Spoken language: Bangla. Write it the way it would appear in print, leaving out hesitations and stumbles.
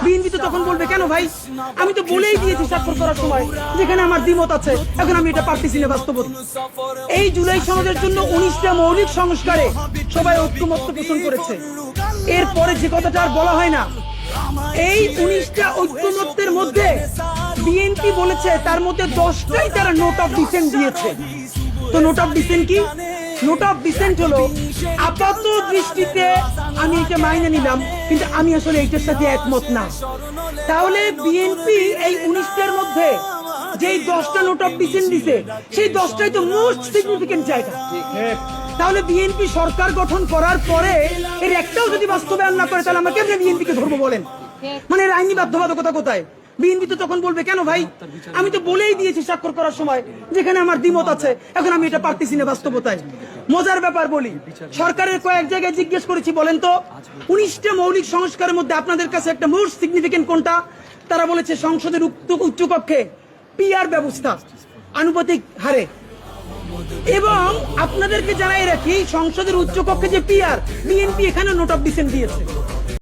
বিএনপি তো তখন বলবে কেন ভাই, আমি তো বলেই দিয়েছি স্বাক্ষর করার সময় যেখানে আমার দ্বিমত আছে, এখন আমি এটা পারতেছি না বাস্তবতা। এই জুলাই সনদের জন্য 19টা মৌলিক সংস্কারে সবাই ঐক্যমত পোষণ করেছে। এরপরে যে কথাটা আর বলা হয় না, এই 19টা ঐক্যমত্যের মধ্যে বিএনপি বলেছে তার মধ্যে 10টাই তারা নোট অফ ডিসেন্ট দিয়েছে। তো নোট অফ ডিসেন্ট কি? নোট অফ ডিসেন্ট হলো আপাত দৃষ্টিতে আমি এটা মাইনে নিলাম, কিন্তু আমি আসলে এইটার সাথে একমত না। তাহলে বিএনপি এই 19টার মধ্যে যেই 10টা নোট অফ ডিসেন্ট দিছে, সেই 10টাই তো মোস্ট সিগনিফিকেন্ট জায়গা। তাহলে বিএনপি সরকার গঠন করার পরে এর একটাও যদি বাস্তবায়ন না করে, তাহলে আমরা কেমনে বিএনপিকে ধরবো বলেন? মানে এর আইনি বাধ্যবাধকতা কোথায়? বিএনপি তো তখন বলবে কেন ভাই, আমি তো বলেই দিয়েছি স্বাক্ষর করার সময় যেখানে আমার দ্বিমত আছে, এখন আমি এটা পারতেছি না বাস্তবতায়। মজার ব্যাপার বলি, সরকারের কয়েক জায়গায় জিজ্ঞেস করেছি, বলেন তো 19টা মৌলিক সংস্কারের মধ্যে আপনাদের কাছে একটা মোস্ট সিগনিফিকেন্ট কোনটা? তারা বলেছে সংসদের উচ্চকক্ষে পিআর ব্যবস্থা আনুপাতিক হারে। এবং আপনাদেরকে জানাই রাখি, সংসদের উচ্চকক্ষে যে পিআর, বিএনপি এখানে নোট অফ ডিসেন্ট দিয়েছে।